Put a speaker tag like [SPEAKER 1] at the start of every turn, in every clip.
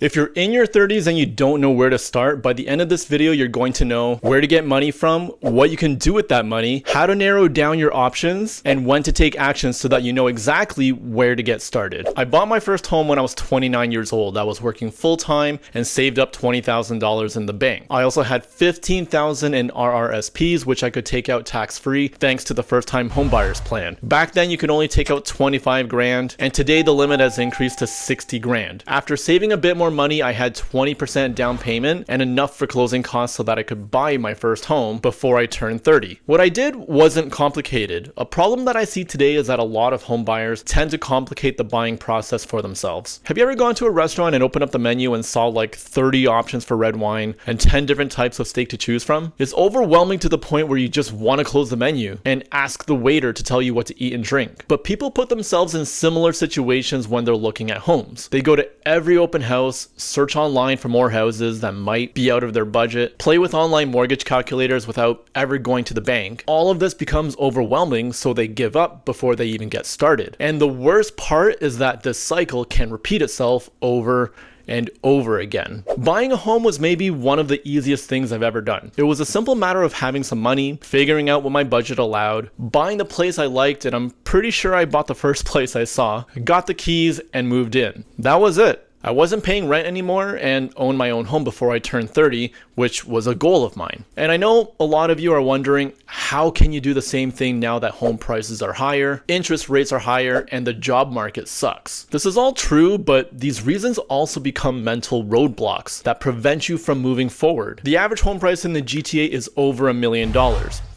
[SPEAKER 1] If you're in your 30s and you don't know where to start, by the end of this video, you're going to know where to get money from, what you can do with that money, how to narrow down your options, and when to take action so that you know exactly where to get started. I bought my first home when I was 29 years old. I was working full-time and saved up $20,000 in the bank. I also had $15,000 in RRSPs, which I could take out tax-free thanks to the first-time homebuyers plan. Back then, you could only take out 25 grand, and today the limit has increased to 60 grand. After saving a bit more money, I had 20% down payment and enough for closing costs so that I could buy my first home before I turned 30. What I did wasn't complicated. A problem that I see today is that a lot of home buyers tend to complicate the buying process for themselves. Have you ever gone to a restaurant and opened up the menu and saw like 30 options for red wine and 10 different types of steak to choose from? It's overwhelming to the point where you just want to close the menu and ask the waiter to tell you what to eat and drink. But people put themselves in similar situations when they're looking at homes. They go to every open house, search online for more houses that might be out of their budget, play with online mortgage calculators without ever going to the bank. All of this becomes overwhelming, so they give up before they even get started. And the worst part is that this cycle can repeat itself over and over again. Buying a home was maybe one of the easiest things I've ever done. It was a simple matter of having some money, figuring out what my budget allowed, buying the place I liked, and I'm pretty sure I bought the first place I saw, got the keys, and moved in. That was it. I wasn't paying rent anymore and owned my own home before I turned 30, which was a goal of mine. And I know a lot of you are wondering, how can you do the same thing now that home prices are higher, interest rates are higher, and the job market sucks? This is all true, but these reasons also become mental roadblocks that prevent you from moving forward. The average home price in the GTA is over $1 million.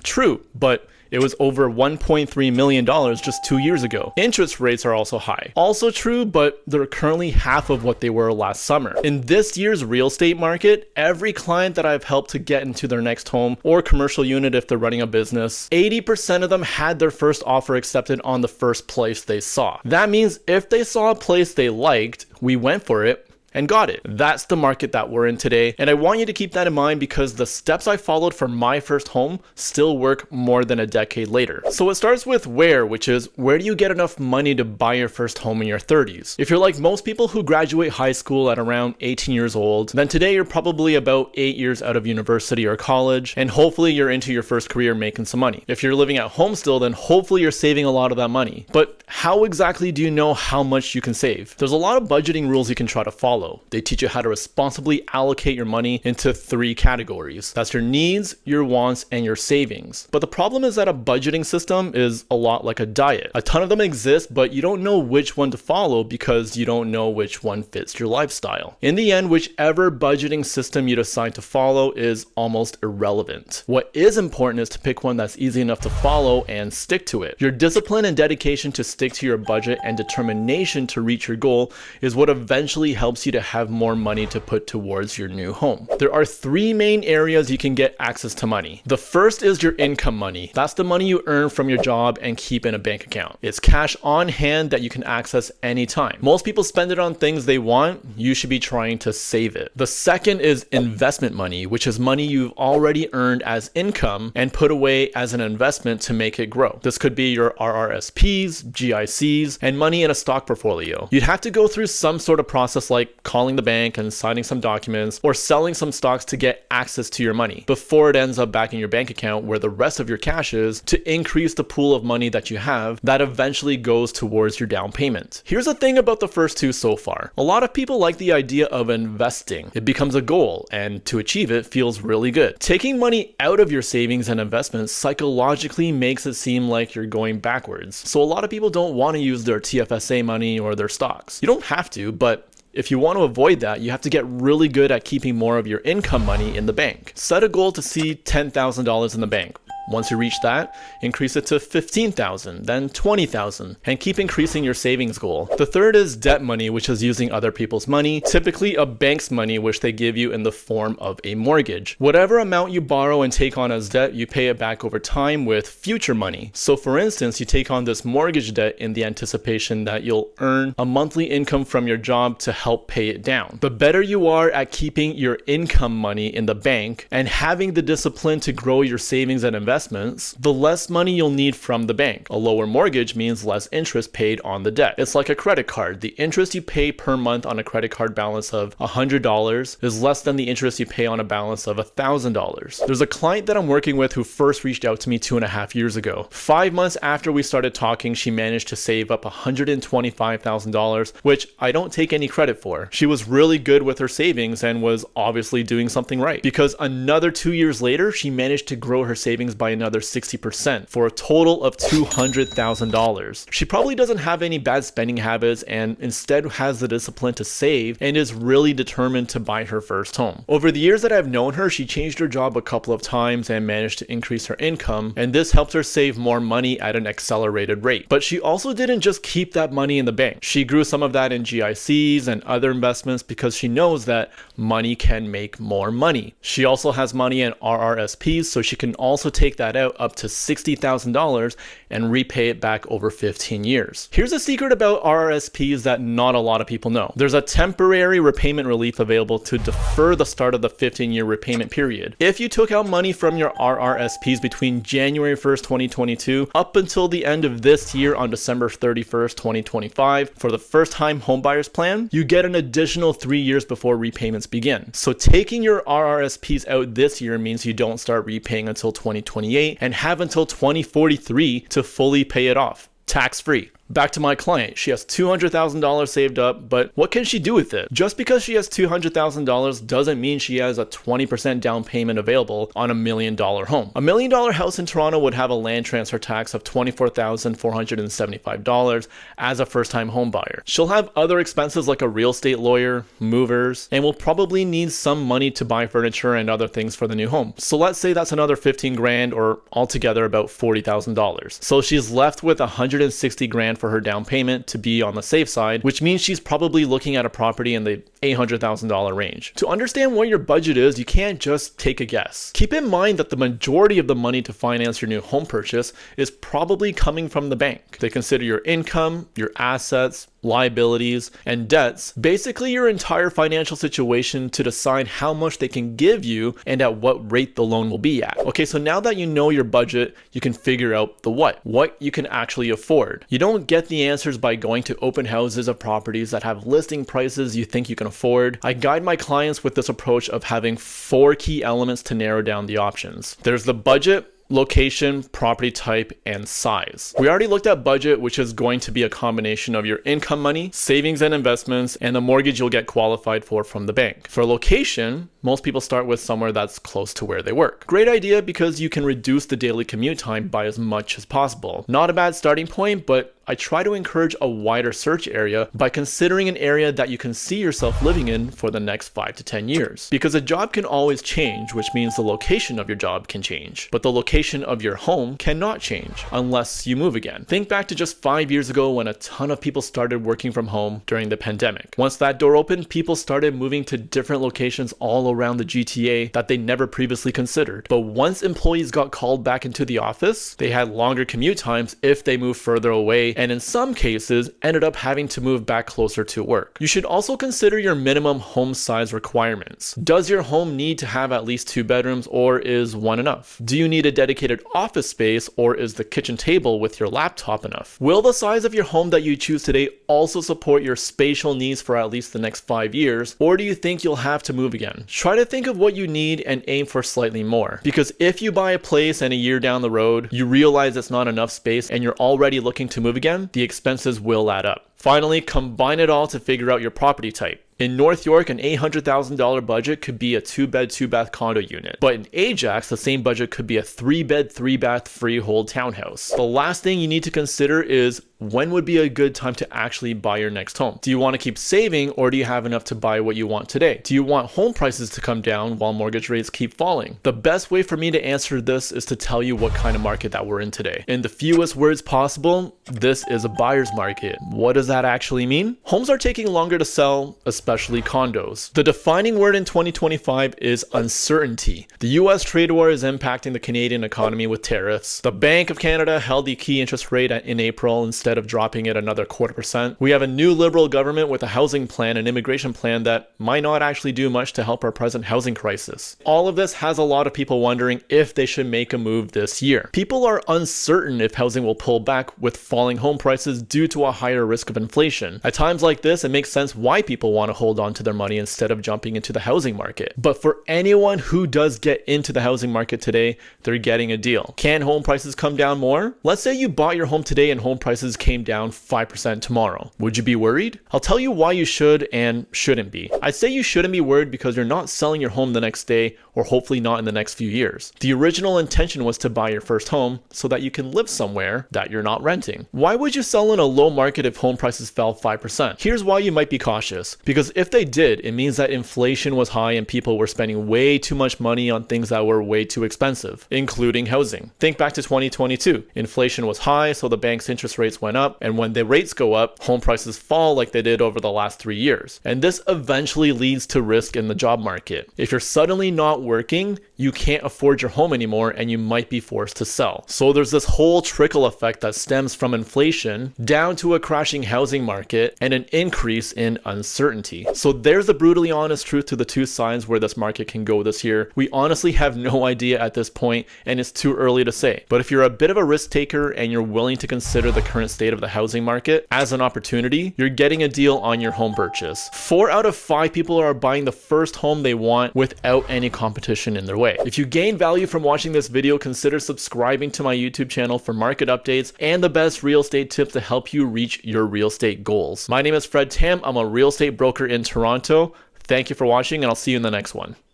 [SPEAKER 1] True, but it was over $1.3 million just 2 years ago. Interest rates are also high. Also true, but they're currently half of what they were last summer. In this year's real estate market, every client that I've helped to get into their next home or commercial unit if they're running a business, 80% of them had their first offer accepted on the first place they saw. That means if they saw a place they liked, we went for it and got it. That's the market that we're in today, and I want you to keep that in mind because the steps I followed for my first home still work more than a decade later. So it starts with where, which is where do you get enough money to buy your first home in your 30s? If you're like most people who graduate high school at around 18 years old, then today you're probably about 8 years out of university or college, and hopefully you're into your first career making some money. If you're living at home still, then hopefully you're saving a lot of that money. But how exactly do you know how much you can save? There's a lot of budgeting rules you can try to follow. They teach you how to responsibly allocate your money into 3 categories. That's your needs, your wants, and your savings. But the problem is that a budgeting system is a lot like a diet. A ton of them exist, but you don't know which one to follow because you don't know which one fits your lifestyle. In the end, whichever budgeting system you decide to follow is almost irrelevant. What is important is to pick one that's easy enough to follow and stick to it. Your discipline and dedication to stick to your budget and determination to reach your goal is what eventually helps you to have more money to put towards your new home. There are 3 main areas you can get access to money. The first is your income money. That's the money you earn from your job and keep in a bank account. It's cash on hand that you can access anytime. Most people spend it on things they want. You should be trying to save it. The second is investment money, which is money you've already earned as income and put away as an investment to make it grow. This could be your RRSPs, GICs, and money in a stock portfolio. You'd have to go through some sort of process like calling the bank and signing some documents or selling some stocks to get access to your money before it ends up back in your bank account where the rest of your cash is, to increase the pool of money that you have that eventually goes towards your down payment. Here's the thing about the first 2 so far. A lot of people like the idea of investing. It becomes a goal, and to achieve it feels really good. Taking money out of your savings and investments psychologically makes it seem like you're going backwards. So a lot of people don't want to use their TFSA money or their stocks. You don't have to, but if you want to avoid that, you have to get really good at keeping more of your income money in the bank. Set a goal to see $10,000 in the bank. Once you reach that, increase it to $15,000, then $20,000, and keep increasing your savings goal. The third is debt money, which is using other people's money, typically a bank's money, which they give you in the form of a mortgage. Whatever amount you borrow and take on as debt, you pay it back over time with future money. So for instance, you take on this mortgage debt in the anticipation that you'll earn a monthly income from your job to help pay it down. The better you are at keeping your income money in the bank and having the discipline to grow your savings and investments, investments, the less money you'll need from the bank. A lower mortgage means less interest paid on the debt. It's like a credit card. The interest you pay per month on a credit card balance of $100 is less than the interest you pay on a balance of $1,000. There's a client that I'm working with who first reached out to me 2.5 years ago. 5 months after we started talking, she managed to save up $125,000, which I don't take any credit for. She was really good with her savings and was obviously doing something right, because another 2 years later, she managed to grow her savings by another 60% for a total of $200,000. She probably doesn't have any bad spending habits and instead has the discipline to save and is really determined to buy her first home. Over the years that I've known her, she changed her job a couple of times and managed to increase her income, and this helped her save more money at an accelerated rate. But she also didn't just keep that money in the bank. She grew some of that in GICs and other investments because she knows that money can make more money. She also has money in RRSPs, so she can also take that out up to $60,000 and repay it back over 15 years. Here's a secret about RRSPs that not a lot of people know. There's a temporary repayment relief available to defer the start of the 15-year repayment period. If you took out money from your RRSPs between January 1st, 2022 up until the end of this year on December 31st, 2025 for the first-time homebuyers plan, you get an additional 3 years before repayments begin. So taking your RRSPs out this year means you don't start repaying until 2028 and have until 2043 to fully pay it off, tax-free. Back to my client. She has $200,000 saved up, but what can she do with it? Just because she has $200,000 doesn't mean she has a 20% down payment available on $1 million home. $1 million house in Toronto would have a land transfer tax of $24,475 as a first-time home buyer. She'll have other expenses like a real estate lawyer, movers, and will probably need some money to buy furniture and other things for the new home. So let's say that's another 15 grand or altogether about $40,000. So she's left with 160 grand for her down payment to be on the safe side, which means she's probably looking at a property in the $800,000 range. To understand what your budget is, you can't just take a guess. Keep in mind that the majority of the money to finance your new home purchase is probably coming from the bank. They consider your income, your assets, liabilities, and debts, basically your entire financial situation, to decide how much they can give you and at what rate the loan will be at. Okay, so now that you know your budget, you can figure out the what you can actually afford. You don't get the answers by going to open houses of properties that have listing prices you think you can afford. I guide my clients with this approach of having 4 key elements to narrow down the options. There's the budget, location, property type, and size. We already looked at budget, which is going to be a combination of your income money, savings and investments, and the mortgage you'll get qualified for from the bank. For location, most people start with somewhere that's close to where they work. Great idea because you can reduce the daily commute time by as much as possible. Not a bad starting point, but I try to encourage a wider search area by considering an area that you can see yourself living in for the next 5 to 10 years. Because a job can always change, which means the location of your job can change. But the location of your home cannot change unless you move again. Think back to just 5 years ago when a ton of people started working from home during the pandemic. Once that door opened, people started moving to different locations all around the GTA that they never previously considered. But once employees got called back into the office, they had longer commute times if they moved further away, and in some cases ended up having to move back closer to work. You should also consider your minimum home size requirements. Does your home need to have at least 2 bedrooms, or is 1 enough? Do you need a dedicated office space, or is the kitchen table with your laptop enough? Will the size of your home that you choose today also support your spatial needs for at least the next 5 years, or do you think you'll have to move again? Try to think of what you need and aim for slightly more. Because if you buy a place and a year down the road, you realize it's not enough space and you're already looking to move again, the expenses will add up. Finally, combine it all to figure out your property type. In North York, an $800,000 budget could be a 2-bed, 2-bath condo unit. But in Ajax, the same budget could be a 3-bed, 3-bath freehold townhouse. The last thing you need to consider is when would be a good time to actually buy your next home? Do you want to keep saving, or do you have enough to buy what you want today? Do you want home prices to come down while mortgage rates keep falling? The best way for me to answer this is to tell you what kind of market that we're in today. In the fewest words possible, this is a buyer's market. What does that actually mean? Homes are taking longer to sell, especially condos. The defining word in 2025 is uncertainty. The US trade war is impacting the Canadian economy with tariffs. The Bank of Canada held the key interest rate in April, and instead of dropping it another 0.25%. We have a new liberal government with a housing plan and immigration plan that might not actually do much to help our present housing crisis. All of this has a lot of people wondering if they should make a move this year. People are uncertain if housing will pull back with falling home prices due to a higher risk of inflation. At times like this, it makes sense why people want to hold on to their money instead of jumping into the housing market. But for anyone who does get into the housing market today, they're getting a deal. Can home prices come down more? Let's say you bought your home today and home prices came down 5% tomorrow. Would you be worried? I'll tell you why you should and shouldn't be. I'd say you shouldn't be worried because you're not selling your home the next day, or hopefully not in the next few years. The original intention was to buy your first home so that you can live somewhere that you're not renting. Why would you sell in a low market if home prices fell 5%? Here's why you might be cautious. Because if they did, it means that inflation was high and people were spending way too much money on things that were way too expensive, including housing. Think back to 2022. Inflation was high, so the bank's interest rates went up, and when the rates go up, home prices fall like they did over the last 3 years. And this eventually leads to risk in the job market. If you're suddenly not working, you can't afford your home anymore and you might be forced to sell. So there's this whole trickle effect that stems from inflation down to a crashing housing market and an increase in uncertainty. So there's the brutally honest truth to the two sides where this market can go this year. We honestly have no idea at this point and it's too early to say. But if you're a bit of a risk taker and you're willing to consider the current state of the housing market as an opportunity, you're getting a deal on your home purchase. 4 out of 5 people are buying the first home they want without any competition in their way. If you gain value from watching this video, consider subscribing to my YouTube channel for market updates and the best real estate tips to help you reach your real estate goals. My name is Fred Tam. I'm a real estate broker in Toronto. Thank you for watching and I'll see you in the next one.